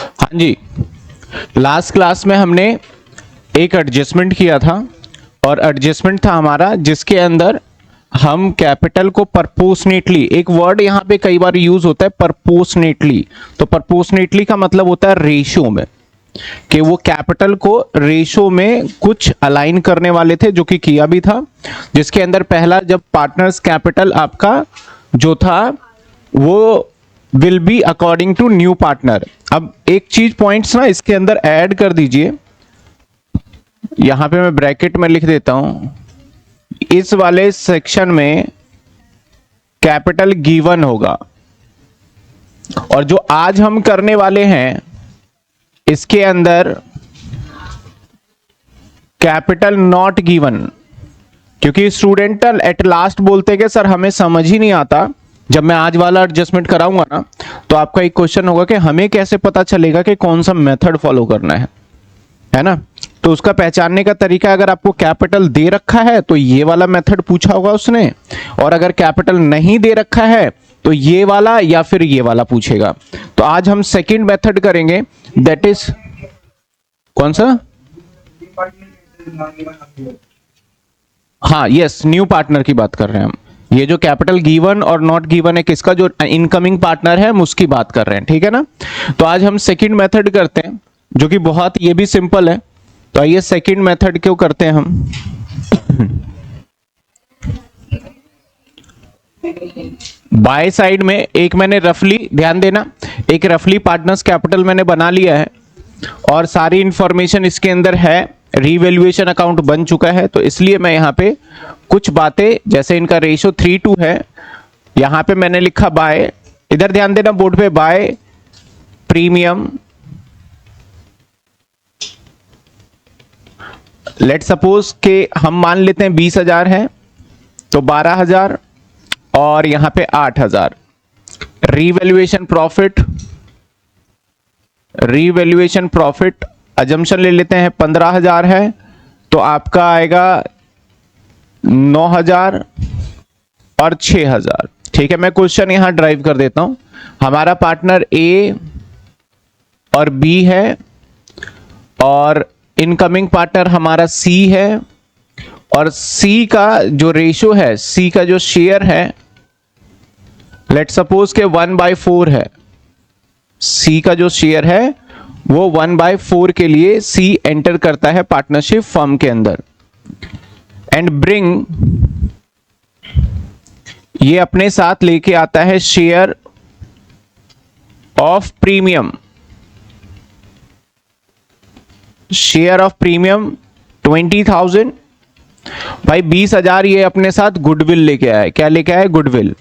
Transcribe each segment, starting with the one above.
हाँ जी, last class में हमने एक एडजस्टमेंट किया था और एडजस्टमेंट था हमारा जिसके अंदर हम कैपिटल को परपोर्शनेटली, एक वर्ड यहां पे कई बार यूज होता है परपोर्शनेटली, तो परपोर्शनेटली का मतलब होता है रेशियो में, कि वो कैपिटल को रेशियो में कुछ अलाइन करने वाले थे, जो कि किया भी था। जिसके अंदर पहला, जब पार्टनर्स कैपिटल आपका जो था वो will be according to new partner. अब एक चीज पॉइंट्स ना इसके अंदर ऐड कर दीजिए, यहां पे मैं ब्रैकेट में लिख देता हूं, इस वाले सेक्शन में कैपिटल गिवन होगा और जो आज हम करने वाले हैं इसके अंदर कैपिटल नॉट गिवन, क्योंकि स्टूडेंट एट लास्ट बोलते कि सर हमें समझ ही नहीं आता, जब मैं आज वाला एडजस्टमेंट कराऊंगा ना तो आपका एक क्वेश्चन होगा कि हमें कैसे पता चलेगा कि कौन सा मेथड फॉलो करना है ना। तो उसका पहचानने का तरीका, अगर आपको कैपिटल दे रखा है तो ये वाला मेथड पूछा होगा उसने, और अगर कैपिटल नहीं दे रखा है तो ये वाला या फिर ये वाला पूछेगा। तो आज हम सेकंड मेथड करेंगे, दैट इज कौन सा, हाँ यस, न्यू पार्टनर की बात कर रहे हैं हम। ये जो कैपिटल गिवन और नॉट गिवन है किसका, जो इनकमिंग पार्टनर है हम उसकी बात कर रहे हैं, ठीक है ना। तो आज हम सेकंड मेथड करते हैं जो कि बहुत, ये भी सिंपल है। तो आइए सेकंड मेथड क्यों करते हैं हम। बाय साइड में एक मैंने रफली, ध्यान देना, एक रफली पार्टनर्स कैपिटल मैंने बना लिया है और सारी इंफॉर्मेशन इसके अंदर है, रीवैल्यूएशन अकाउंट बन चुका है। तो इसलिए मैं यहां पे कुछ बातें, जैसे इनका रेशियो 3:2 है, यहां पे मैंने लिखा बाय, इधर ध्यान देना बोर्ड पे, बाय प्रीमियम, लेट सपोज के हम मान लेते हैं 20,000 है तो 12,000 और यहां पे 8,000। Revaluation profit, revaluation profit assumption ले लेते हैं 15,000 है तो आपका आएगा 9,000 और 6,000। ठीक है, मैं क्वेश्चन यहां ड्राइव कर देता हूं। हमारा पार्टनर ए और बी है और इनकमिंग पार्टनर हमारा सी है, और सी का जो रेशियो है, सी का जो शेयर है, लेट सपोज के 1/4 है। सी का जो शेयर है वो 1/4 के लिए सी एंटर करता है पार्टनरशिप फर्म के अंदर, एंड ब्रिंग, ये अपने साथ लेके आता है share of premium, share of premium 20,000। भाई 20,000 ये अपने साथ गुडविल लेके आया है, क्या लेके आया है, goodwill,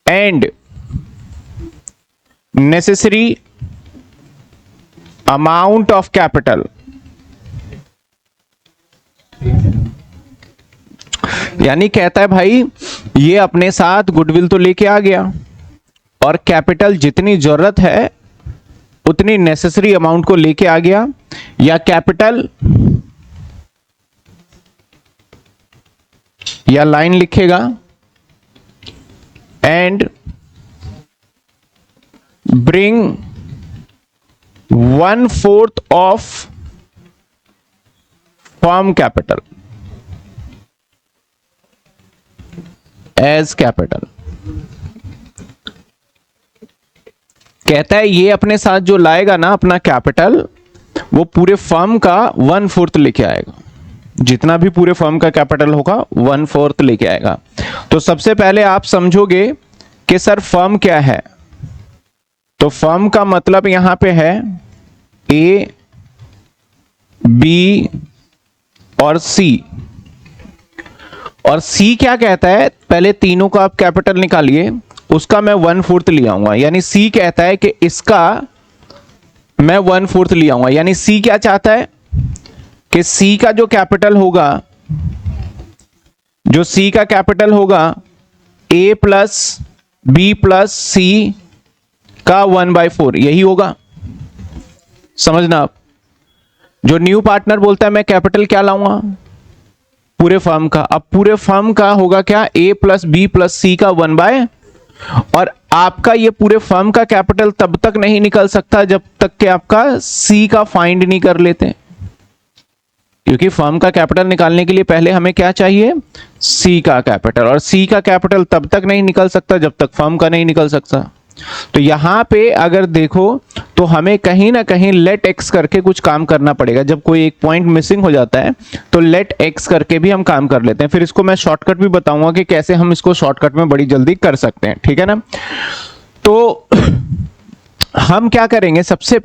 and necessary amount of capital, यानी कहता है भाई ये अपने साथ गुडविल तो लेके आ गया और कैपिटल जितनी जरूरत है उतनी नेसेसरी अमाउंट को लेके आ गया, या कैपिटल, या लाइन लिखेगा, and bring 1/4 of firm capital as capital. कहता है ये अपने साथ जो लाएगा ना अपना कैपिटल, वो पूरे फर्म का 1/4 लेके आएगा, जितना भी पूरे फर्म का कैपिटल होगा 1/4 लेके आएगा। तो सबसे पहले आप समझोगे कि सर फर्म क्या है, तो फर्म का मतलब यहां पे है ए, बी और सी, और सी क्या कहता है, पहले तीनों का आप कैपिटल निकालिए, उसका मैं 1/4 ले आऊंगा, यानी सी कहता है कि इसका मैं 1/4 ले आऊंगा। यानी सी क्या चाहता है कि सी का जो कैपिटल होगा, जो सी का कैपिटल होगा ए प्लस बी प्लस सी का 1/4 यही होगा, समझना आप। जो न्यू पार्टनर बोलता है मैं कैपिटल क्या लाऊंगा, पूरे फर्म का। अब पूरे फर्म का होगा क्या, ए प्लस बी प्लस सी का 1/, और आपका ये पूरे फर्म का कैपिटल तब तक नहीं निकल सकता जब तक कि आपका सी का फाइंड नहीं कर लेते, क्योंकि फर्म का कैपिटल निकालने के लिए पहले हमें क्या चाहिए, सी का कैपिटल, और सी का कैपिटल तब तक नहीं निकल सकता जब तक फर्म का नहीं निकल सकता। तो यहां पे अगर देखो तो हमें कहीं ना कहीं लेट एक्स करके कुछ काम करना पड़ेगा। जब कोई एक पॉइंट मिसिंग हो जाता है तो लेट एक्स करके भी हम काम कर लेते हैं। फिर इसको मैं शॉर्टकट भी बताऊंगा कि कैसे हम इसको शॉर्टकट में बड़ी जल्दी कर सकते हैं, ठीक है ना। तो हम क्या करेंगे, सबसे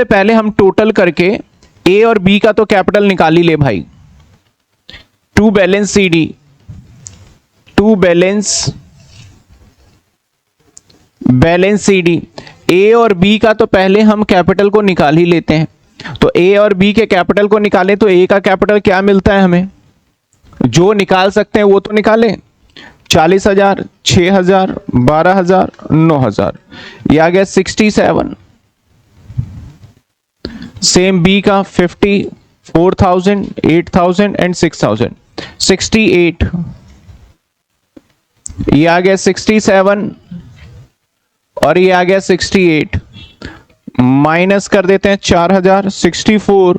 पहले हम टोटल करके ए और बी का तो कैपिटल निकाल ही ले भाई। To balance C D, to balance C D, A और बी का तो पहले हम कैपिटल को निकाल ही लेते हैं। तो ए और बी के कैपिटल को निकालें तो ए का कैपिटल क्या मिलता है हमें, जो निकाल सकते हैं वो तो निकालें। 40,000, 6,000, 12,000, 9,000, ये आ गया 67। सेम बी का 50, 4,000, 8,000 एंड 6,000, 68। ये आ गया 67 और ये आ गया 68। माइनस कर देते हैं 4,000, 64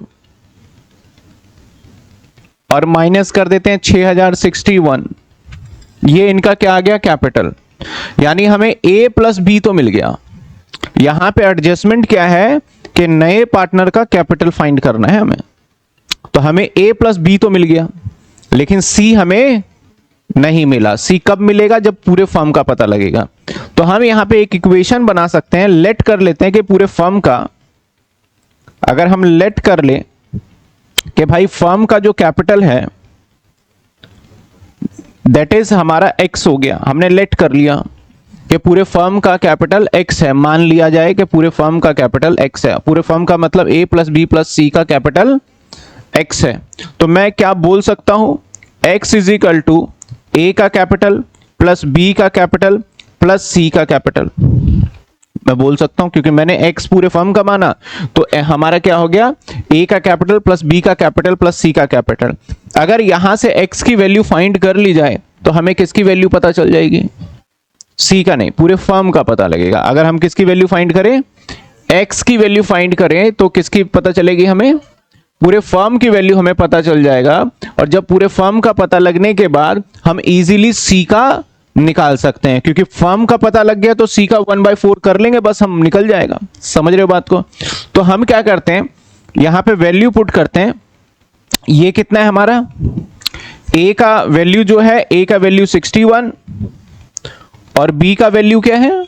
और माइनस कर देते हैं 6,000, 61। ये इनका क्या आ गया, कैपिटल। यानी हमें ए प्लस बी तो मिल गया। यहां पे एडजस्टमेंट क्या है कि नए पार्टनर का कैपिटल फाइंड करना है हमें। तो हमें ए प्लस बी तो मिल गया, लेकिन सी हमें नहीं मिला। सी कब मिलेगा, जब पूरे फर्म का पता लगेगा। तो हम यहां पे एक इक्वेशन बना सकते हैं, लेट कर लेते हैं कि पूरे फर्म का, अगर हम लेट कर ले कि भाई फर्म का जो कैपिटल है दैट इज हमारा एक्स हो गया। हमने लेट कर लिया कि पूरे फर्म का कैपिटल एक्स है। मान लिया जाए कि पूरे फर्म का कैपिटल एक्स है। पूरे फर्म का मतलब ए प्लस बी प्लस सी का कैपिटल एक्स है। तो मैं क्या बोल सकता हूं, एक्स इज इक्वल टू ए का कैपिटल प्लस बी का कैपिटल प्लस सी का कैपिटल। मैं बोल सकता हूं क्योंकि मैंने एक्स पूरे फर्म का माना। तो हमारा क्या हो गया, ए का कैपिटल प्लस बी का कैपिटल प्लस सी का कैपिटल। अगर यहां से एक्स की वैल्यू फाइंड कर ली जाए तो हमें किसकी वैल्यू पता चल जाएगी, सी का नहीं, पूरे फर्म का पता लगेगा। अगर हम किसकी वैल्यू फाइंड करें, एक्स की वैल्यू फाइंड करें, तो किसकी पता चलेगी हमें, पूरे फर्म की वैल्यू हमें पता चल जाएगा। और जब पूरे फर्म का पता लगने के बाद हम इजीली सी का निकाल सकते हैं, क्योंकि फर्म का पता लग गया तो सी का 1/4 कर लेंगे, बस हम निकल जाएगा। समझ रहे हो बात को। तो हम क्या करते हैं, यहां पे वैल्यू पुट करते हैं। ये कितना है हमारा, ए का वैल्यू जो है, ए का वैल्यू 61 और बी का वैल्यू क्या है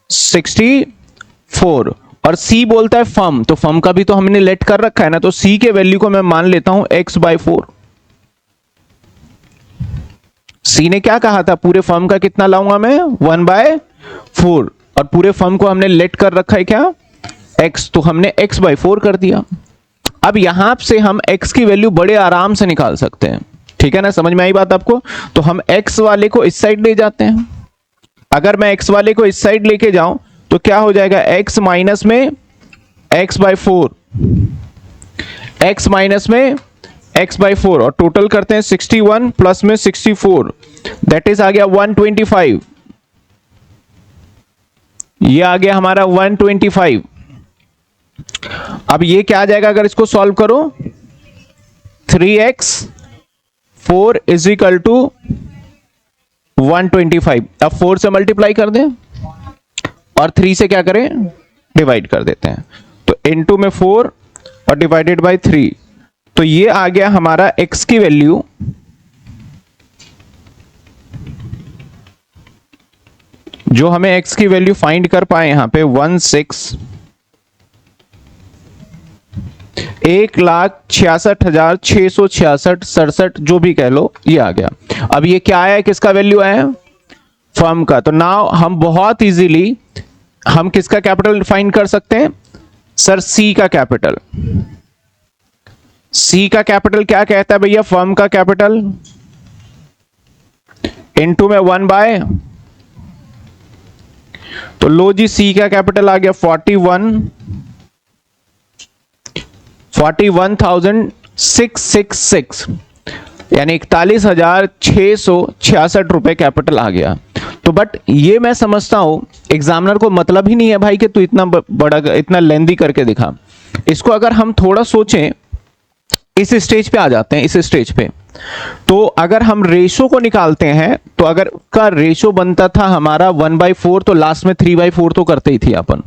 64 और सी बोलता है फर्म। तो फर्म का भी तो हमने लेट कर रखा है ना, तो सी के वैल्यू को मैं मान लेता हूं x/4। सी ने क्या कहा था, पूरे फर्म का कितना लाऊंगा मैं 1/4 और पूरे फर्म को हमने लेट कर रखा है क्या x, तो हमने x/4 कर दिया। अब यहां से हम x की वैल्यू बड़े आराम से निकाल सकते हैं, ठीक है ना। समझ में आई बात आपको। तो हम x वाले को इस साइड ले जाते हैं। अगर मैं x वाले को इस साइड लेके जाऊं तो क्या हो जाएगा, x माइनस में x/4, x माइनस में x/4 और टोटल करते हैं 61 प्लस में 64, दैट इज आ गया 125। ये आ गया हमारा 125। अब ये क्या आ जाएगा, अगर इसको सॉल्व करो 3x4 इज इक्वल टू 125। अब 4 से मल्टीप्लाई कर दें और 3 से क्या करें, डिवाइड कर देते हैं। तो इनटू में 4 और डिवाइडेड बाय 3, तो ये आ गया हमारा x की वैल्यू जो हमें x की वैल्यू फाइंड कर पाए यहां पे 1,66,666 जो भी कह लो, ये आ गया। अब ये क्या आया, किसका वैल्यू आया, फर्म का। तो नाउ हम बहुत इजीली हम किसका कैपिटल फाइंड कर सकते हैं, सर सी का कैपिटल। सी का कैपिटल क्या कहता है भैया, फर्म का कैपिटल इनटू में 1/, तो लो जी सी का कैपिटल आ गया 41,666 यानी 41,666 रुपए कैपिटल आ गया। तो बट ये मैं समझता हूं एग्जामिनर को मतलब ही नहीं है भाई कि तू इतना बड़ा इतना लेंदी करके दिखा। इसको अगर हम थोड़ा सोचें, इस स्टेज पे आ जाते हैं, इस स्टेज पे तो अगर हम रेशो को निकालते हैं तो अगर का रेशो बनता था हमारा 1/4, तो लास्ट में 3/4 तो करते ही थे अपन।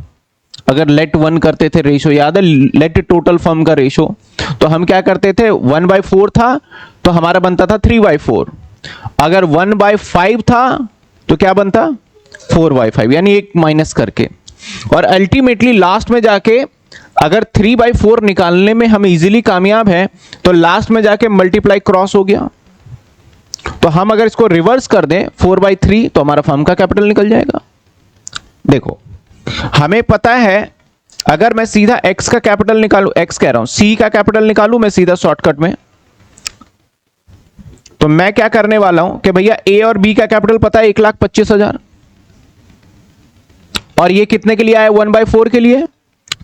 अगर लेट 1 करते थे रेशो, याद है लेट टोटल फर्म का रेशो, तो हम क्या करते थे 1/4 था तो हमारा बनता था 3/4। अगर 1/5 था तो क्या बनता 4/5, यानी एक माइनस करके। और अल्टीमेटली लास्ट में जाके अगर 3/4 निकालने में हम इजीली कामयाब हैं तो लास्ट में जाके मल्टीप्लाई क्रॉस हो गया। तो हम अगर इसको रिवर्स कर दें 4/3 तो हमारा फर्म का कैपिटल निकल जाएगा। देखो हमें पता है अगर मैं सीधा x का कैपिटल निकालूं, x कह रहा हूं c का कैपिटल निकालूं मैं सीधा शॉर्टकट में, तो मैं क्या करने वाला हूं कि भैया a और b का कैपिटल पता है 1,25,000, और ये कितने के लिए आया 1/4 के लिए।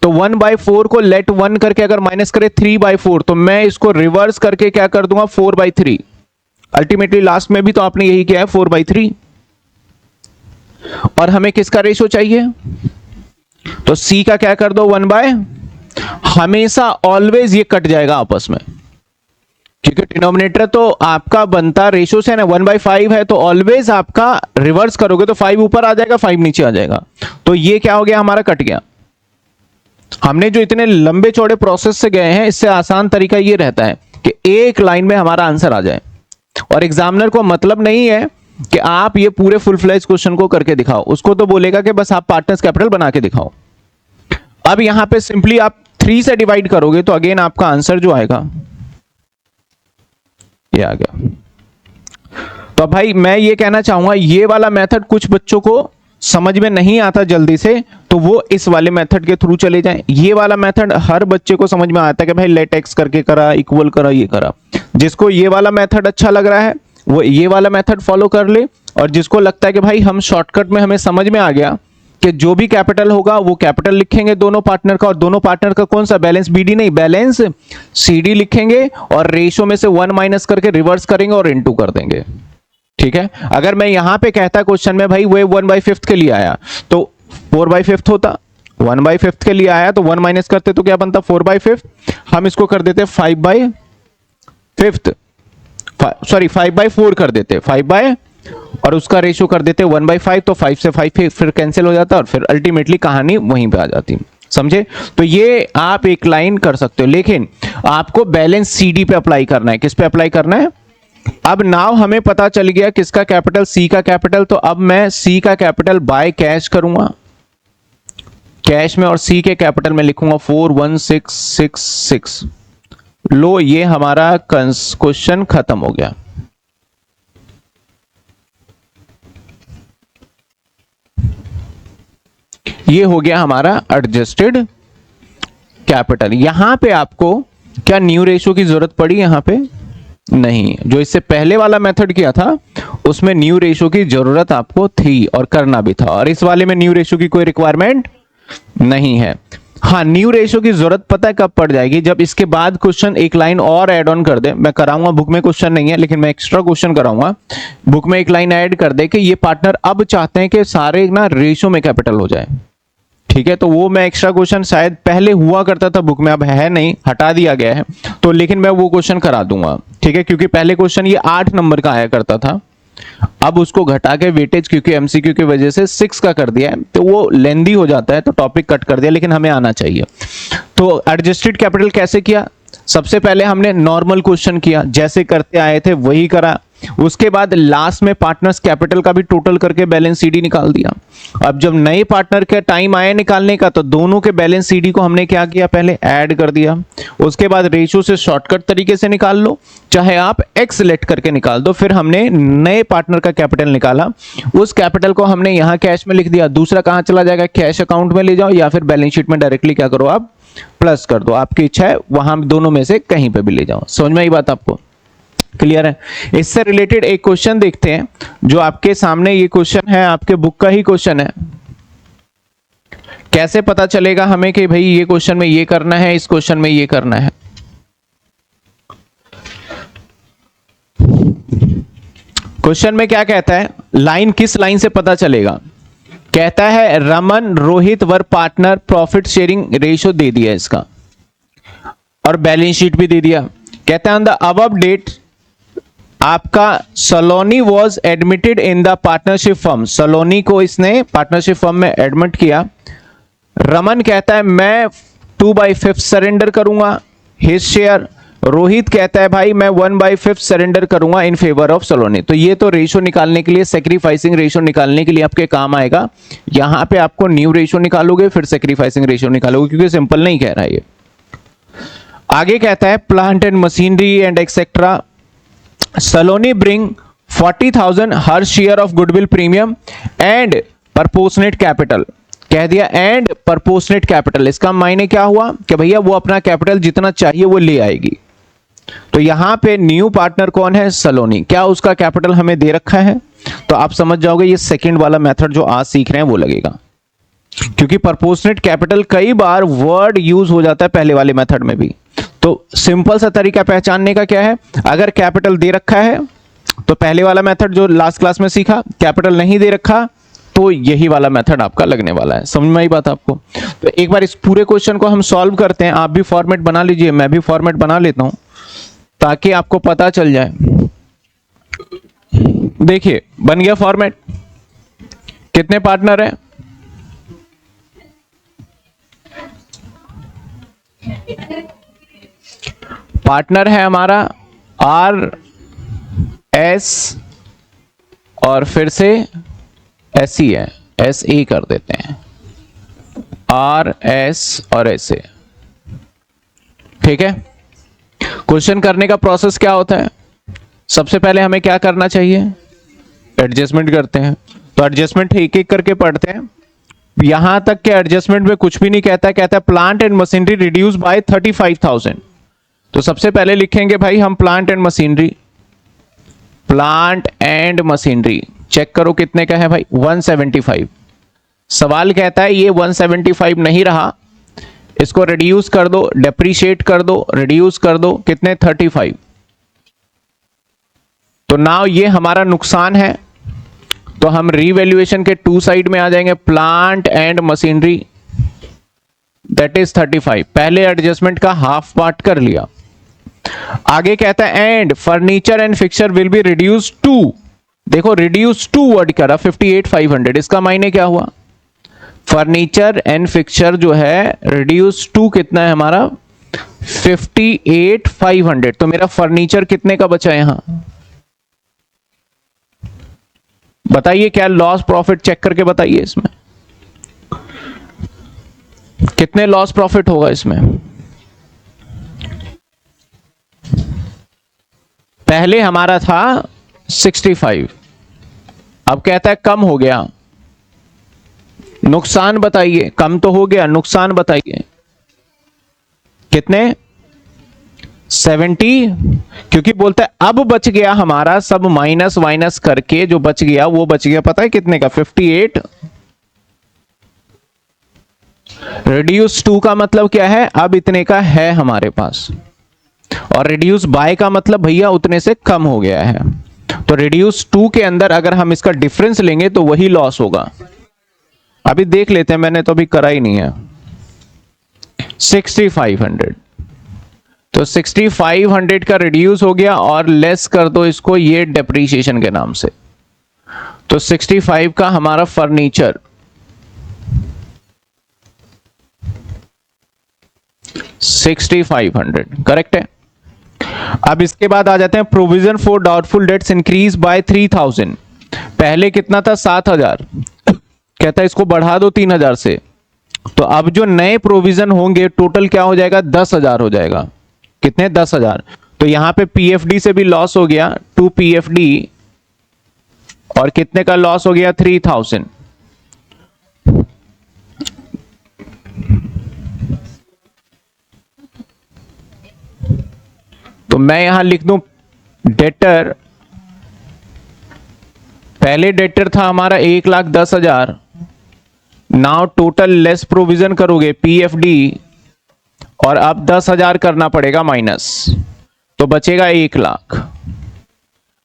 तो 1/4 को लेट 1 करके अगर माइनस करें 3/4 तो मैं इसको रिवर्स करके क्या कर दूंगा 4/3। अल्टीमेटली लास्ट में भी तो आपने यही किया है 4/3। और हमें किसका रेशो चाहिए, तो C का क्या कर दो 1/, हमेशा ऑलवेज ये कट जाएगा आपस में, क्योंकि डिनोमिनेटर तो आपका बनता रेशो से ना 1/5 है, तो ऑलवेज आपका रिवर्स करोगे तो 5 ऊपर आ जाएगा 5 नीचे आ जाएगा। तो ये क्या हो गया हमारा कट गया। हमने जो इतने लंबे चौड़े प्रोसेस से गए हैं, इससे आसान तरीका ये रहता है कि एक लाइन में हमारा आंसर आ जाए। और एग्जामिनर को मतलब नहीं है कि आप ये पूरे फुल फ्लेज क्वेश्चन को करके दिखाओ, उसको तो बोलेगा कि बस आप पार्टनर्स कैपिटल बना के दिखाओ। अब यहां पे सिंपली आप 3 से डिवाइड करोगे तो अगेन आपका आंसर जो आएगा ये आ गया। तो भाई मैं ये कहना चाहूंगा ये वाला मेथड कुछ बच्चों को समझ में नहीं आता जल्दी से, तो वो इस वाले मेथड के थ्रू चले जाएं। ये वाला मेथड हर बच्चे को समझ में आता है कि भाई लेट एक्स करके करा, इक्वल करा, ये करा। जिसको ये वाला मेथड अच्छा लग रहा है वो ये वाला मेथड फॉलो कर ले, और जिसको लगता है कि भाई हम शॉर्टकट में हमें समझ में आ गया कि जो भी कैपिटल होगा वो कैपिटल लिखेंगे दोनों पार्टनर का, और दोनों पार्टनर का कौन सा बैलेंस बीडी नहीं बैलेंस सीडी लिखेंगे, और रेशो में से 1 माइनस करके रिवर्स करेंगे और इनटू कर देंगे। ठीक है, अगर मैं यहां पे कहता क्वेश्चन में भाई वो 1/5 के लिए आया तो 4/5 होता, 1/5 के लिए आया तो 1 माइनस करते तो क्या बनता 4/5, हम इसको कर देते 5/5, सॉरी 5/4 कर देते 5 और उसका रेशियो कर देते 1/5, तो 5 से 5 फिर कैंसिल हो जाता और फिर अल्टीमेटली कहानी वहीं पे आ जाती। समझे? तो ये आप एक लाइन कर सकते हो, लेकिन आपको बैलेंस सीडी पे अप्लाई करना है। किस पे अप्लाई करना है? अब नाउ हमें पता चल गया किसका कैपिटल, सी का कैपिटल, तो अब मैं सी का कैपिटल बाय कैश करूंगा कैश में, और सी के कैपिटल में लिखूंगा 41666। लो ये हमारा क्वेश्चन खत्म हो गया। ये हो गया हमारा एडजस्टेड कैपिटल। यहां पे आपको क्या न्यू रेशो की जरूरत पड़ी? यहां पे नहीं। जो इससे पहले वाला मेथड किया था उसमें न्यू रेशो की जरूरत आपको थी और करना भी था, और इस वाले में न्यू रेशो की कोई रिक्वायरमेंट नहीं है। हाँ, न्यू रेशो की जरूरत पता है कब पड़ जाएगी? जब इसके बाद क्वेश्चन एक लाइन और ऐड ऑन कर दे। मैं कराऊंगा, बुक में क्वेश्चन नहीं है लेकिन मैं एक्स्ट्रा क्वेश्चन कराऊंगा। बुक में एक लाइन ऐड कर दे कि ये पार्टनर अब चाहते हैं कि सारे ना रेशो में कैपिटल हो जाए। ठीक है, तो वो मैं एक्स्ट्रा क्वेश्चन शायद पहले हुआ करता था बुक में, अब है नहीं, हटा दिया गया है, तो लेकिन मैं वो क्वेश्चन करा दूंगा। ठीक है, क्योंकि पहले क्वेश्चन ये 8 नंबर का आया करता था, अब उसको घटा के वेटेज क्योंकि एमसीक्यू की वजह से 6 का कर दिया है, तो वो लेंदी हो जाता है, तो टॉपिक कट कर दिया, लेकिन हमें आना चाहिए। तो एडजस्टेड कैपिटल कैसे किया? सबसे पहले हमने नॉर्मल क्वेश्चन किया, जैसे करते आए थे वही करा। उसके बाद लास्ट में पार्टनर्स कैपिटल का भी टोटल करके बैलेंस सीडी निकाल दिया। अब जब नए पार्टनर के टाइम आया निकालने का, तो दोनों के बैलेंस सीडी को हमने क्या किया, पहले ऐड कर दिया। उसके बाद रेशियो से शॉर्टकट तरीके से निकाल लो, चाहे आप एक्स लेट करके निकाल दो। फिर हमने नए पार्टनर का कैपिटल निकाला, उस कैपिटल को हमने यहां कैश में लिख दिया। दूसरा कहां चला जाएगा? कैश अकाउंट में ले जाओ, या फिर बैलेंस शीट में डायरेक्टली क्या करो आप प्लस कर दो, आपकी इच्छा है, वहां दोनों में से कहीं पे भी ले जाओ। समझ में आई बात? आपको क्लियर है? इससे रिलेटेड एक क्वेश्चन देखते हैं जो आपके सामने, ये क्वेश्चन है आपके बुक का ही क्वेश्चन है। कैसे पता चलेगा हमें कि भाई ये क्वेश्चन में ये करना है, इस क्वेश्चन में ये करना है? क्वेश्चन में क्या कहता है, लाइन किस लाइन से पता चलेगा, कहता है रमन रोहित वर पार्टनर, प्रॉफिट शेयरिंग रेशियो दे दिया इसका और बैलेंस शीट भी दे दिया। कहता है ऑन द अबव डेट आपका Saloni was admitted in the partnership firm, Saloni को इसने पार्टनरशिप फर्म में एडमिट किया। रमन कहता है मैं 2/5 सरेंडर करूंगा हिज शेयर, रोहित कहता है भाई मैं 1/5 सरेंडर करूंगा इन फेवर ऑफ सलोनी। तो ये तो रेशो निकालने के लिए, सेक्रीफाइसिंग रेशो निकालने के लिए आपके काम आएगा। यहां पे आपको न्यू रेशो निकालोगे फिर सेक्रीफाइसिंग रेशो निकालोगे, क्योंकि सिंपल नहीं कह रहा है ये। आगे कहता है plant and machinery and etcetera, Saloni bring 40,000 हर share of goodwill premium and proportionate capital, कह दिया एंड परपोर्शनेट कैपिटल। इसका मायने क्या हुआ कि भैया वो अपना कैपिटल जितना चाहिए वो ले आएगी। तो यहां पे न्यू पार्टनर कौन है, सलोनी, क्या उसका कैपिटल हमें दे रखा है, तो आप समझ जाओगे ये सेकंड वाला मेथड जो आज सीख रहे हैं वो लगेगा, क्योंकि परपोर्शनेट कैपिटल कई बार वर्ड यूज हो जाता है पहले वाले मेथड में भी। तो सिंपल सा तरीका पहचानने का क्या है, अगर कैपिटल दे रखा है तो पहले वाला मेथड जो लास्ट क्लास में सीखा, कैपिटल नहीं दे रखा तो यही वाला मेथड आपका लगने वाला है। समझ में आई बात आपको। तो एक बार इस पूरे क्वेश्चन को हम सॉल्व करते हैं, आप भी फॉर्मेट बना लीजिए, मैं भी फॉर्मेट बना लेता हूं ताकि आपको पता चल जाए। देखिए बन गया फॉर्मेट, कितने पार्टनर है, पार्टनर है हमारा आर एस और फिर से एस ही है, एस ए कर देते हैं, आर एस और एस ए, ठीक है। क्वेश्चन करने का प्रोसेस क्या होता है, सबसे पहले हमें क्या करना चाहिए, एडजस्टमेंट करते हैं। तो एडजस्टमेंट एक एक करके पढ़ते हैं। यहां तक के एडजस्टमेंट में कुछ भी नहीं कहता है, कहता है plant and machinery reduce by 35,000। तो सबसे पहले लिखेंगे भाई हम plant and machinery, plant and machinery check करो कितने का है भाई, 175। सवाल कहता है ये 175 नहीं रहा, इसको रिड्यूस कर दो, डेप्रीशिएट कर दो, रिड्यूस कर दो, कितने 35। तो नाउ ये हमारा नुकसान है, तो हम रीवैल्यूएशन के टू साइड में आ जाएंगे, plant and machinery that is 35, पहले एडजस्टमेंट का हाफ पार्ट कर लिया। आगे कहता है and furniture and fixture will be reduce to, देखो रिड्यूस टू वर्ड करा 58,500, इसका मायने क्या हुआ, फर्नीचर एंड फिक्सचर जो है रिड्यूस टू कितना है हमारा 58,500। तो मेरा फर्नीचर कितने का बचा यहां, बताइए क्या लॉस प्रॉफिट चेक करके बताइए, इसमें कितने लॉस प्रॉफिट होगा इसमें। पहले हमारा था 65, अब कहता है कम हो गया, नुकसान बताइए, कम तो हो गया, नुकसान बताइए कितने 70, क्योंकि बोलता है अब बच गया हमारा सब माइनस माइनस करके जो बच गया वो बच गया, पता है कितने का 58। रिड्यूस टू का मतलब क्या है, अब इतने का है हमारे पास, और रिड्यूस बाय का मतलब भैया उतने से कम हो गया है। तो रिड्यूस टू के अंदर अगर हम इसका डिफरेंस लेंगे तो वही लॉस होगा। अभी देख लेते हैं, मैंने तो अभी करा ही नहीं है। 6500, तो 6500 का रिड्यूस हो गया और लेस कर दो इसको ये डेप्रीशिएशन के नाम से, तो 65 का हमारा फर्नीचर 6500 करेक्ट है। अब इसके बाद आ जाते हैं provision for doubtful debts increase by 3000, पहले कितना था 7000, कहता है इसको बढ़ा दो 3000 से, तो अब जो नए प्रोविजन होंगे टोटल क्या हो जाएगा 10,000 हो जाएगा, कितने 10,000। तो यहां पे पीएफडी से भी लॉस हो गया 2 पीएफडी, और कितने का लॉस हो गया 3000। तो मैं यहां लिख दूं डेटर, पहले डेटर था हमारा 1,10,000, नाउ टोटल लेस प्रोविजन करोगे पीएफडी और अब 10,000 करना पड़ेगा माइनस, तो बचेगा 1,00,000।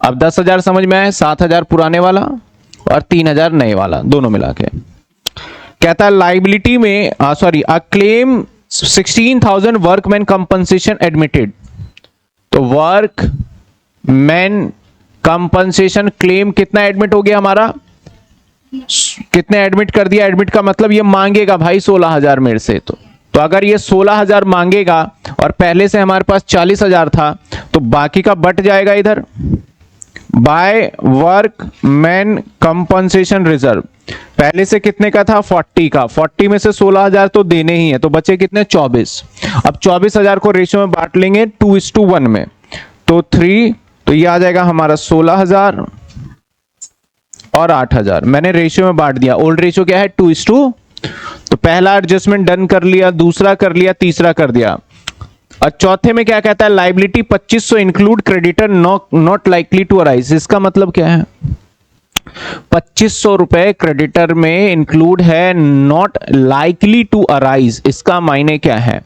अब 10,000 समझ में आए, 7,000 पुराने वाला और 3,000 नए वाला दोनों मिला के। कहता है लाइबिलिटी में sorry a claim 16,000 workman compensation admitted. तो वर्क मैन कंपनसेशन क्लेम कितना एडमिट हो गया हमारा, कितने एडमिट कर दिया। एडमिट का मतलब ये मांगेगा भाई 16,000 मेरे से। तो अगर ये 16,000 मांगेगा और पहले से हमारे पास 40,000 था तो बाकी का बट जाएगा इधर by work man compensation reserve. पहले से कितने का था 40 का, 40 में से 16,000 तो देने ही है, तो बचे कितने 24। अब 24,000 को रेशियो में बांट लेंगे 2:1 में, तो 3, तो ये आ जाएगा हमारा 16,000 और 8,000। मैंने रेशियो में बांट दिया। ओल्ड रेशियो क्या है 2:, तो पहला एडजस्टमेंट डन कर लिया, दूसरा कर लिया, तीसरा कर दिया। और चौथे में क्या कहता है liability 2500 include creditor not likely to arise. इसका मतलब क्या है 2500 रुपए क्रेडिटर में इंक्लूड है, नॉट लाइकली टू अराइज। इसका मायने क्या है,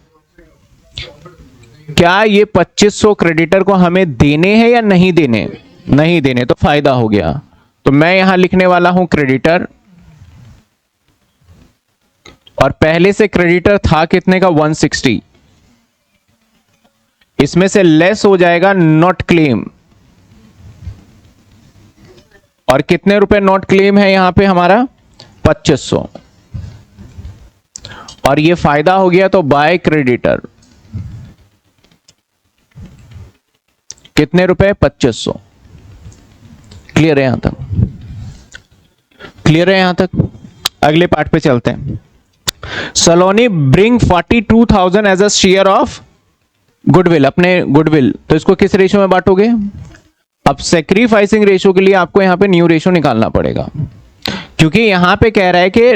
क्या ये 2500 क्रेडिटर को हमें देने हैं या नहीं देने, नहीं देने, तो फायदा हो गया। तो मैं यहां लिखने वाला हूं क्रेडिटर, और पहले से क्रेडिटर था कितने का 160, इसमें से लेस हो जाएगा नॉट क्लेम। और कितने रुपए नॉट क्लेम है यहां पे हमारा 2500, और ये फायदा हो गया। तो बाय क्रेडिटर कितने रुपए 2500। क्लियर है यहां तक, क्लियर है यहां तक। अगले पार्ट पे चलते हैं। Saloni bring 42,000 as a share of goodwill, अपने गुडविल। तो इसको किस रेशियो में बांटोगे। अब सेक्रीफाइसिंग रेशियो के लिए आपको यहां पे न्यू रेशियो निकालना पड़ेगा, क्योंकि यहां पे कह रहा है कि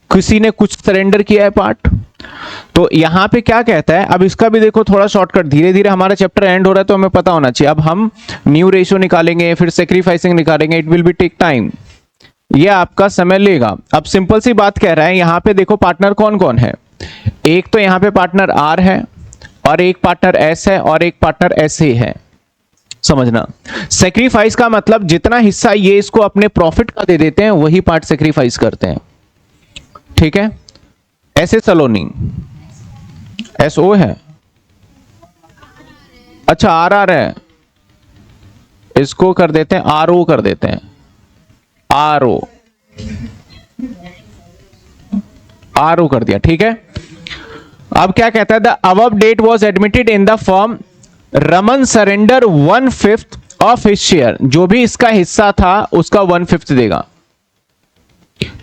किसी ने कुछ सरेंडर किया है पार्ट। तो यहां पे क्या कहता है, अब इसका भी देखो थोड़ा शॉर्टकट, धीरे धीरे हमारा चैप्टर एंड हो रहा है तो हमें पता होना चाहिए। अब हम न्यू रेशियो निकालेंगे, फिर सेक्रीफाइसिंग निकालेंगे, it will be take time, ये आपका समय लेगा। अब सिंपल सी बात कह रहा है, यहां पे देखो पार्टनर कौन कौन है। एक तो यहां पे पार्टनर आर है, और एक पार्टनर एस है, और एक पार्टनर एस ए है। समझना, सेक्रीफाइस का मतलब जितना हिस्सा ये इसको अपने प्रॉफिट का दे देते हैं वही पार्ट सेक्रीफाइस करते हैं। ठीक है, ऐसे सलोनी एसओ है, अच्छा आर आर है, इसको कर देते हैं आर ओ कर देते हैं, आर ओ कर दिया। ठीक है, अब क्या कहता है the above date was admitted in the form Raman surrender 1/5 of his share. जो भी इसका हिस्सा था उसका 1/5 देगा।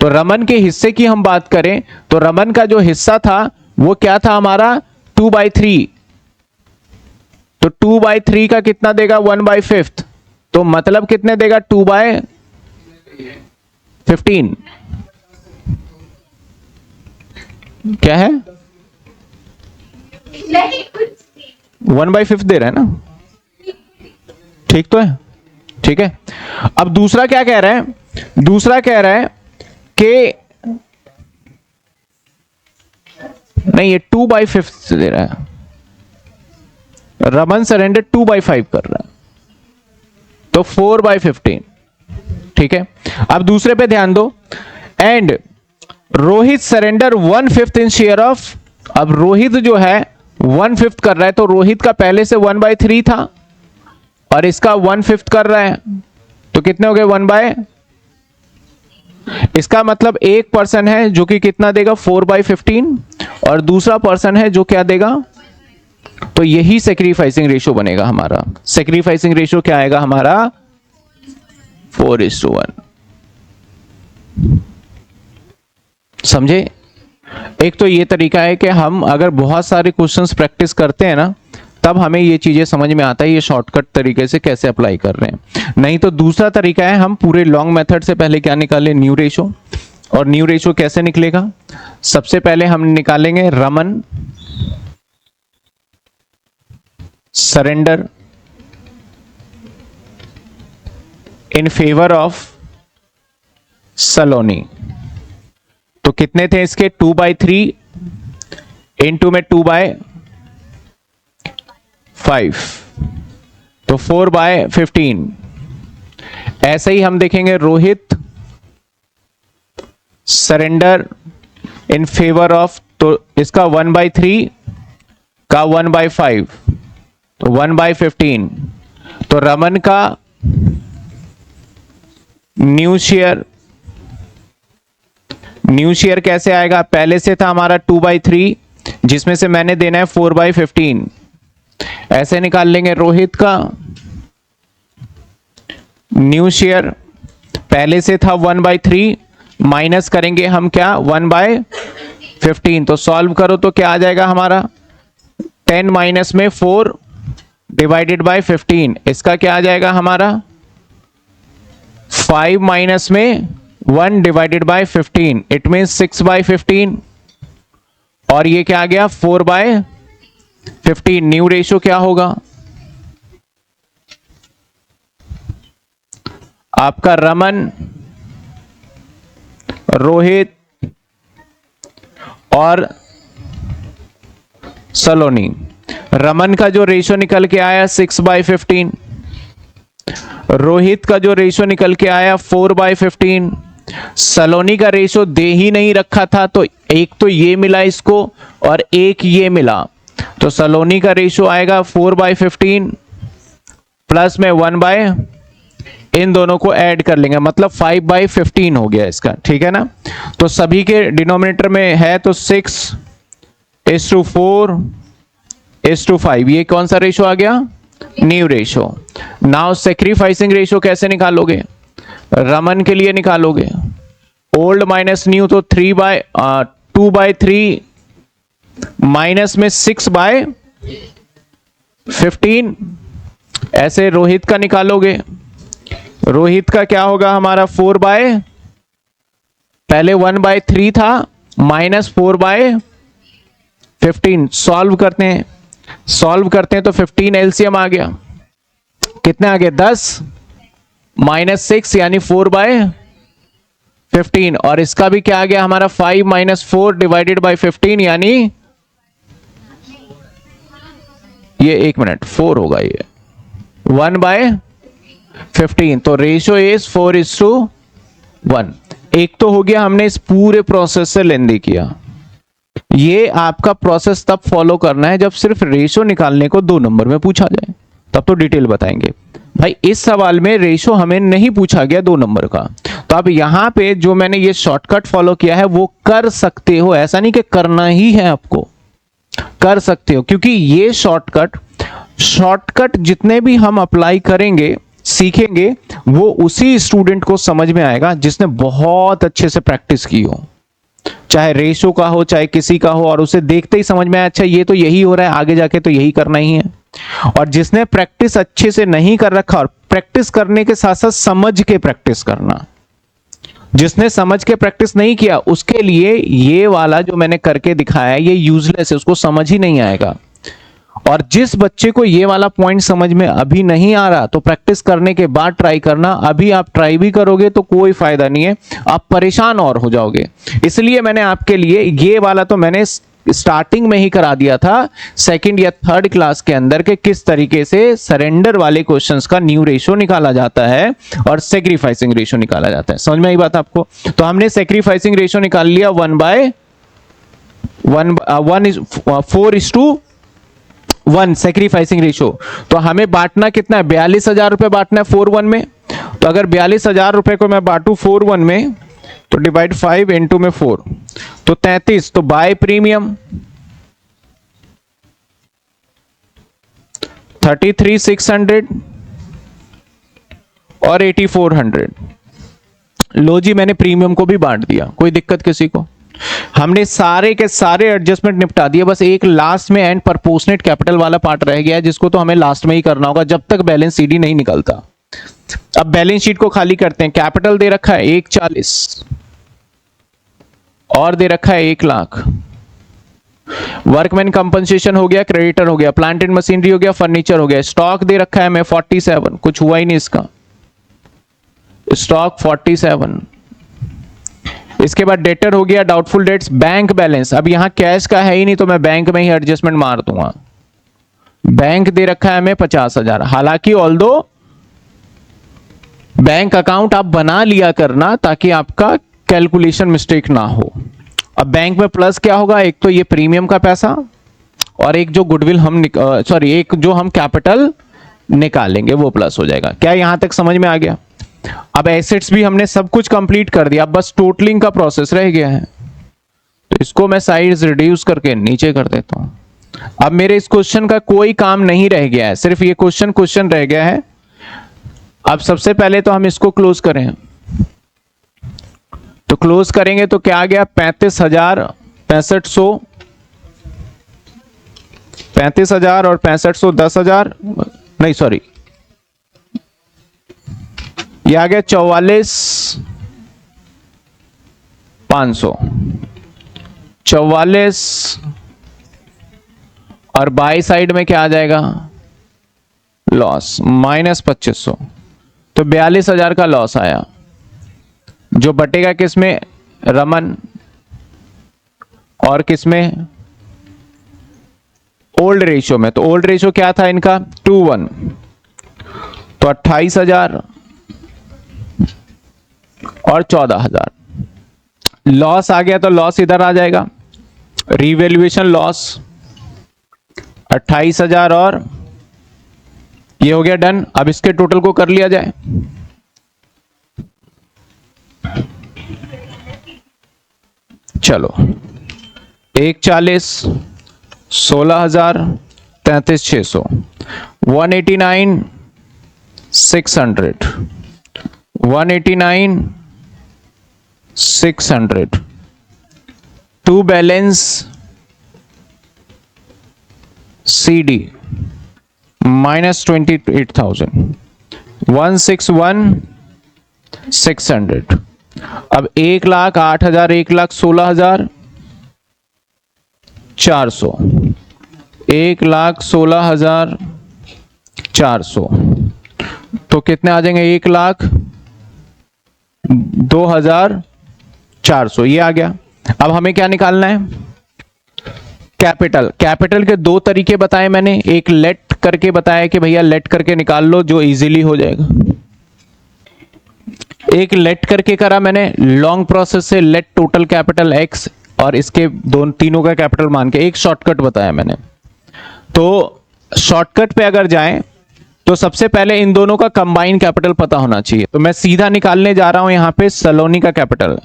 तो रमन के हिस्से की हम बात करें तो रमन का जो हिस्सा था वो क्या था हमारा 2/3। तो 2/3 का कितना देगा 1/5, तो मतलब कितने देगा 2/15। क्या है 1/5 दे रहा है ना, ठीक तो है। ठीक है, अब दूसरा क्या कह रहा है, दूसरा कह रहा है कि नहीं ये 2/5 दे रहा है, रमन सरेंडर 2/5 कर रहा है, तो 4/15। ठीक है, अब दूसरे पे ध्यान दो, and Rohit surrender 1/5 in share of. अब रोहित जो है 1/5 कर रहा है, तो रोहित का पहले से 1/3 था और इसका 1/5 कर रहा है, तो कितने हो गए 1/। इसका मतलब एक पर्सन है जो कि कितना देगा 4/15 और दूसरा पर्सन है जो क्या देगा, तो यही सेक्रीफाइसिंग रेशियो बनेगा हमारा। सेक्रीफाइसिंग रेशियो क्या आएगा हमारा 4:1। समझे। एक तो ये तरीका है कि हम अगर बहुत सारे क्वेश्चंस प्रैक्टिस करते हैं ना तब हमें ये चीजें समझ में आता है ये शॉर्टकट तरीके से कैसे अप्लाई कर रहे हैं। नहीं तो दूसरा तरीका है हम पूरे लॉन्ग मेथड से पहले क्या निकालें न्यू रेशो। और न्यू रेशो कैसे निकलेगा, सबसे पहले हम निकालेंगे Raman surrender in favour of Saloni. तो कितने थे इसके 2/3 इनटू में 2/5 तो 4/15 ऐसे ही हम देखेंगे Rohit surrender in favour of, तो इसका 1/3 का 1/5, तो 1/15। तो रमन का न्यू शेयर कैसे आएगा? पहले से था हमारा 2/3 जिसमें से मैंने देना है 4/15, ऐसे निकाल लेंगे। रोहित का न्यू शेयर पहले से था 1/3, माइनस करेंगे हम क्या 1/15, तो सॉल्व करो तो क्या आ जाएगा हमारा 10 माइनस में 4 डिवाइडेड बाय 15, इसका क्या आ जाएगा हमारा 5 माइनस में 1 डिवाइडेड बाय 15, इट मीन 6/15, और ये क्या आ गया 4/15। न्यू रेशियो क्या होगा आपका? रमन, रोहित और सलोनी। रमन का जो रेशियो निकल के आया 6/15, रोहित का जो रेशियो निकल के आया 4/15, सलोनी का रेशियो दे ही नहीं रखा था तो एक तो ये मिला इसको और एक ये मिला, तो सलोनी का रेशियो आएगा 4/15 प्लस में 1 इन दोनों को ऐड कर लेंगे, मतलब 5/15 हो गया इसका, ठीक है ना। तो सभी के डिनोमिनेटर में है तो 6:4:5, ये कौन सा रेशियो आ गया? New ratio. Now sacrificing ratio कैसे निकालोगे? रमन के लिए निकालोगे ओल्ड माइनस न्यू, तो 2/3 माइनस में 6/15, ऐसे रोहित का निकालोगे। रोहित का क्या होगा हमारा पहले 1/3 था माइनस 4/15, सॉल्व करते हैं तो 15 एलसीएम आ गया, कितने आ गए 10 माइनस 6 यानी 4/15, और इसका भी क्या आ गया हमारा 5 माइनस 4 डिवाइडेड बाय 15 यानी ये 1 मिनट 4 होगा, ये 1/15, तो रेशियो इज 4:1। एक तो हो गया, हमने इस पूरे प्रोसेस से लेंदी किया। ये आपका प्रोसेस तब फॉलो करना है जब सिर्फ रेशियो निकालने को 2 नंबर में पूछा जाए, तब तो डिटेल बताएंगे। भाई इस सवाल में रेशियो हमें नहीं पूछा गया 2 नंबर का, तो अब यहां पे जो मैंने ये शॉर्टकट फॉलो किया है वो कर सकते हो, ऐसा नहीं कि करना ही है आपको, कर सकते हो, क्योंकि ये शॉर्टकट जितने भी हम अप्लाई करेंगे सीखेंगे वो उसी स्टूडेंट को समझ में आएगा जिसने बहुत अच्छे से प्रैक्टिस की हो, चाहे रेशियो का हो चाहे किसी का हो, और उसे देखते ही समझ में आया अच्छा ये तो यही हो रहा है, आगे जाके तो यही करना ही है। और जिसने प्रैक्टिस अच्छे से नहीं कर रखा, और प्रैक्टिस करने के साथ साथ समझ के प्रैक्टिस करना, जिसने समझ के प्रैक्टिस नहीं किया उसके लिए ये वाला जो मैंने करके दिखाया है ये यूजलेस है, उसको समझ ही नहीं आएगा। और जिस बच्चे को ये वाला पॉइंट समझ में अभी नहीं आ रहा तो प्रैक्टिस करने के बाद ट्राई करना, अभी आप ट्राई भी करोगे तो कोई फायदा नहीं है, आप परेशान और हो जाओगे। इसलिए मैंने आपके लिए ये वाला तो मैंने स्टार्टिंग में ही करा दिया था सेकंड या थर्ड क्लास के अंदर के किस तरीके से सरेंडर वाले क्वेश्चंस का न्यू रेशियो निकाला जाता है और सेक्रीफाइसिंग रेशियो निकाला जाता है। समझ में आई बात आपको? तो हमने सेक्रीफाइसिंग रेशियो निकाल लिया 4:1 सेक्रीफाइसिंग रेशियो। तो हमें बांटना कितना है? 42,000 रुपए बांटना है 4:1 में। तो अगर 42,000 रुपए को मैं बांटू 4:1 में तो डिवाइड 5 इंटू में 4 तो 33, तो बाय प्रीमियम 33,600 और 8,400। लो जी मैंने प्रीमियम को भी बांट दिया, कोई दिक्कत किसी को? हमने सारे के सारे एडजस्टमेंट निपटा दिए, बस एक लास्ट में एंड प्रपोर्शनेट कैपिटल वाला पार्ट रह गया है जिसको तो हमें लास्ट में ही करना होगा जब तक बैलेंस सीडी नहीं निकलता। अब बैलेंस शीट को खाली करते हैं। कैपिटल दे रखा है 140 और दे रखा है 1 लाख। वर्कमैन कंपनसेशन हो गया, क्रेडिटर हो गया, प्लांट एंड मशीनरी हो गया, फर्नीचर हो गया। स्टॉक दे रखा है हमें 47, कुछ हुआ ही नहीं इसका, स्टॉक 47। इसके बाद डेटर हो गया, डाउटफुल डेट्स, बैंक बैलेंस। अब यहां कैश का है ही नहीं तो मैं बैंक में ही एडजस्टमेंट मार दूंगा। बैंक दे रखा है हमें 50,000, हालांकि ऑल्दो बैंक अकाउंट आप बना लिया करना ताकि आपका कैलकुलेशन मिस्टेक ना हो। अब बैंक में प्लस क्या होगा, एक तो ये प्रीमियम का पैसा और एक जो गुडविल हम एक जो हम कैपिटल निकालेंगे वो प्लस हो जाएगा। क्या यहां तक समझ में आ गया? अब एसेट्स भी हमने सब कुछ कंप्लीट कर दिया, अब बस टोटलिंग का प्रोसेस रह गया है। तो इसको मैं साइज रिड्यूस करके नीचे कर देता हूं। अब मेरे इस क्वेश्चन का कोई काम नहीं रह गया है, सिर्फ ये क्वेश्चन रह गया है। अब सबसे पहले तो हम इसको क्लोज करें, तो क्लोज करेंगे तो क्या आ गया, 35,000 6500, 35,000 और 6500 10,000, नहीं सॉरी ये आ गया 44,500, 44 और बाई साइड में क्या आ जाएगा, लॉस -2500, तो 42,000 का लॉस आया, जो बटेगा किसमें, रमन और किसमें, ओल्ड रेशियो में। तो ओल्ड रेशियो क्या था इनका 2:1, तो 28,000 और 14,000 लॉस आ गया, तो लॉस इधर आ जाएगा, रीवैल्यूएशन लॉस 28,000 और ये हो गया डन। अब इसके टोटल को कर लिया जाए, चलो 140 16,000 33,600 189 600 189 600 टू बैलेंस CD -28,000 161 600। अब 1,08,000 1,16,400 1,16,400 तो कितने आ जाएंगे, 1,02,400 ये आ गया। अब हमें क्या निकालना है, कैपिटल। कैपिटल के दो तरीके बताए मैंने, एक लेट करके बताया कि भैया लेट करके निकाल लो जो इजीली हो जाएगा, एक लेट करके करा मैंने लॉन्ग प्रोसेस से, लेट टोटल कैपिटल एक्स और इसके तीनों का कैपिटल मान के, एक शॉर्टकट बताया मैंने। तो शॉर्टकट पे अगर जाएं तो सबसे पहले इन दोनों का कंबाइन कैपिटल पता होना चाहिए। तो मैं सीधा निकालने जा रहा हूं यहां पे सलोनी का कैपिटल,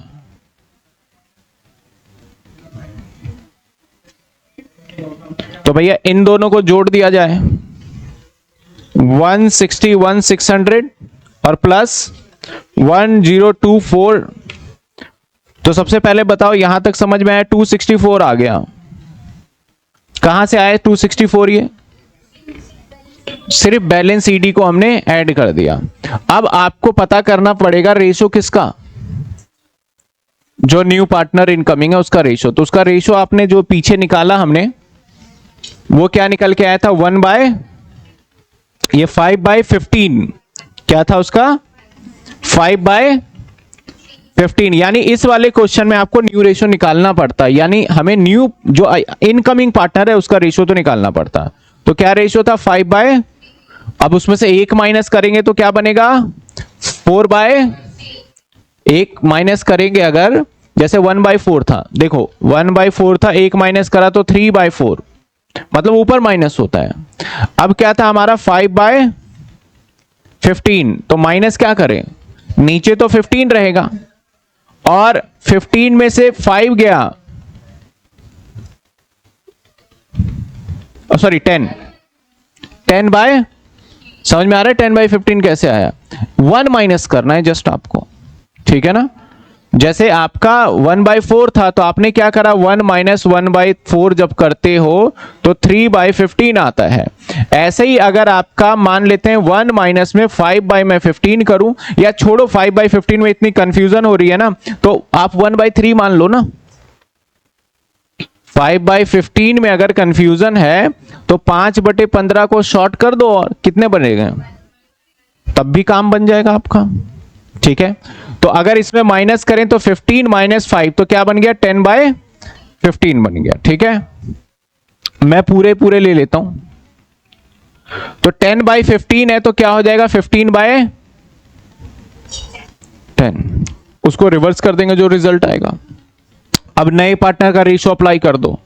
तो भैया इन दोनों को जोड़ दिया जाए 161,600 और प्लस 1024। तो सबसे पहले बताओ यहां तक समझ में आया, 264 आ गया, कहां से आया 264, ये सिर्फ बैलेंस CD को हमने ऐड कर दिया। अब आपको पता करना पड़ेगा रेशो किसका, जो न्यू पार्टनर इनकमिंग है उसका रेशो। तो उसका रेशो आपने जो पीछे निकाला हमने वो क्या निकल के आया था, 5/15 क्या था उसका, 5/15। यानी इस वाले क्वेश्चन में आपको न्यू रेशो निकालना पड़ता है, यानी हमें न्यू जो इनकमिंग पार्टनर है उसका रेशो तो निकालना पड़ता। तो क्या रेशो था, 5/, अब उसमें से 1 माइनस करेंगे तो क्या बनेगा, 4/1 माइनस करेंगे अगर, जैसे 1/4 था, देखो 1/4 था, 1 माइनस करा तो 3/4, मतलब ऊपर माइनस होता है। अब क्या था हमारा 5/15, तो माइनस क्या करें, नीचे तो 15 रहेगा और 15 में से 5 गया, सॉरी 10 समझ में आ रहा है 10/15 कैसे आया, 1 माइनस करना है जस्ट आपको, ठीक है ना। जैसे आपका 1/4 था तो आपने क्या करा, 1 माइनस 1/4 जब करते हो तो 3/15 आता है। ऐसे ही अगर आपका मान लेते हैं 1 माइनस में 5/15 करूं, या छोड़ो 5/15 में इतनी कंफ्यूजन हो रही है ना, तो आप 1/3 मान लो ना। 5/15 में अगर कंफ्यूजन है तो 5/15 को शॉर्ट कर दो और कितने बनेगा, तब भी काम बन जाएगा आपका, ठीक है। तो अगर इसमें माइनस करें तो 15 माइनस 5 तो क्या बन गया, 10/15 बन गया, ठीक है। मैं पूरे ले लेता हूं, तो 10/15 है तो क्या हो जाएगा, 15/, 10, उसको रिवर्स कर देंगे जो रिजल्ट आएगा। अब नए पार्टनर का रेशियो अप्लाई कर दो,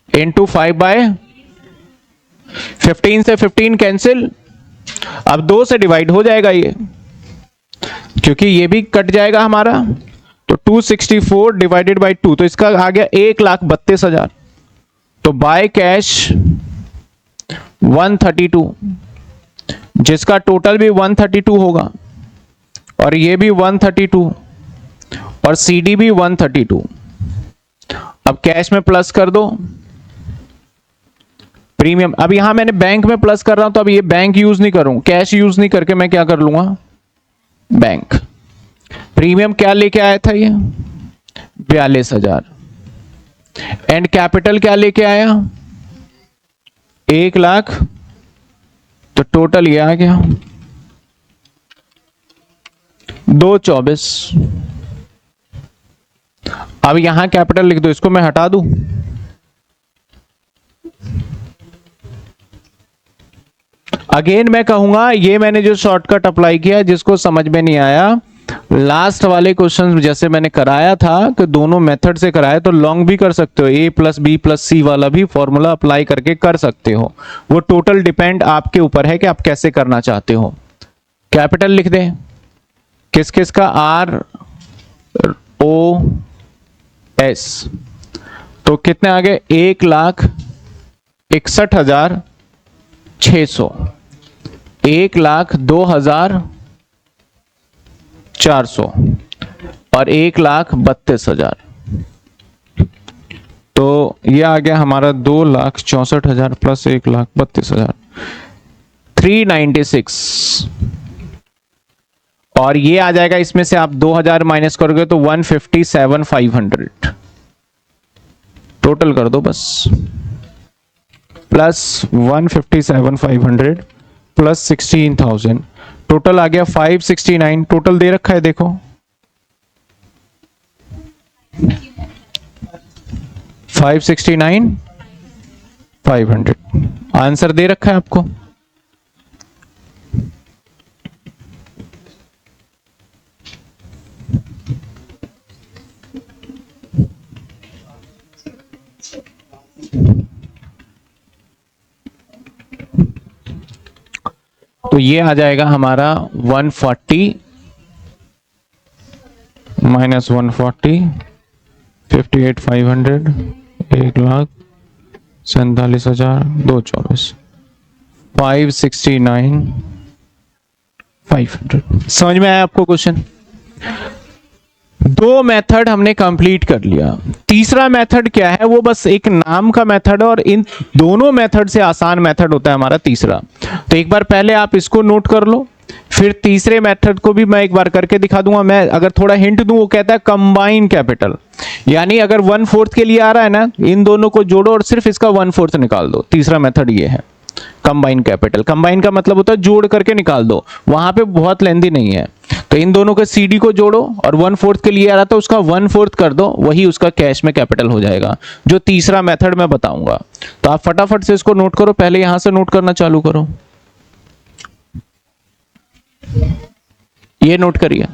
इनटू 5/15 से 15 कैंसिल, अब 2 से डिवाइड हो जाएगा ये, क्योंकि ये भी कट जाएगा हमारा, तो 264 डिवाइडेड बाई 2, तो इसका आ गया 1,32,000। तो बाय कैश 132, जिसका टोटल भी 132 होगा, और ये भी 132, और सीडी भी 132। अब कैश में प्लस कर दो प्रीमियम। अब यहां मैंने बैंक में प्लस कर रहा हूं, तो अब ये बैंक यूज नहीं करूं, कैश यूज नहीं करके मैं क्या कर लूंगा, बैंक। प्रीमियम क्या लेके आया था ये, 42,000, एंड कैपिटल क्या लेके आया, 1 लाख, तो टोटल ये आ गया 224। अब यहां कैपिटल लिख दो, इसको मैं हटा दूं, अगेन मैं कहूंगा ये मैंने जो शॉर्टकट अप्लाई किया, जिसको समझ में नहीं आया, लास्ट वाले क्वेश्चन जैसे मैंने कराया था कि दोनों मेथड से कराया, तो लॉन्ग भी कर सकते हो, a प्लस बी प्लस सी वाला भी फॉर्मूला अप्लाई करके कर सकते हो। वो टोटल डिपेंड आपके ऊपर है कि आप कैसे करना चाहते हो। कैपिटल लिख दें, किस किस का, ROS, तो कितने आ गए, 1,61,600, 1,02,400 और 1,32,000। तो ये आ गया हमारा 2,64,000 प्लस 1,32,000, 396। और ये आ जाएगा, इसमें से आप 2,000 माइनस करोगे तो 157,500, टोटल कर दो बस, प्लस 157,500 प्लस 16,000, टोटल आ गया 569, टोटल दे रखा है देखो, 569,500 आंसर दे रखा है आपको। तो ये आ जाएगा हमारा 140 माइनस 140, 58,500, 1,47,224, 569,500। समझ में आया आपको क्वेश्चन? दो मेथड हमने कंप्लीट कर लिया। तीसरा मेथड क्या है, वो बस एक नाम का मेथड है, और इन दोनों मेथड से आसान मेथड होता है हमारा तीसरा। तो एक बार पहले आप इसको नोट कर लो, फिर तीसरे मेथड को भी मैं एक बार करके दिखा दूंगा। मैं अगर थोड़ा हिंट दूं, वो कहता है कंबाइन कैपिटल, यानी अगर 1/4 के लिए आ रहा है ना, इन दोनों को जोड़ो और सिर्फ इसका 1/4 निकाल दो। तीसरा मेथड ये है कंबाइन कैपिटल। कंबाइन का मतलब होता है जोड़ करके निकाल दो, वहां पे बहुत लेंदी नहीं है। तो इन दोनों के सीडी को जोड़ो और 1/4 के लिए आ रहा था उसका 1/4 कर दो, वही उसका कैश में कैपिटल हो जाएगा, जो तीसरा मेथड मैं बताऊंगा। तो आप फटाफट से इसको नोट करो, पहले यहां से नोट करना चालू करो, ये नोट करिए।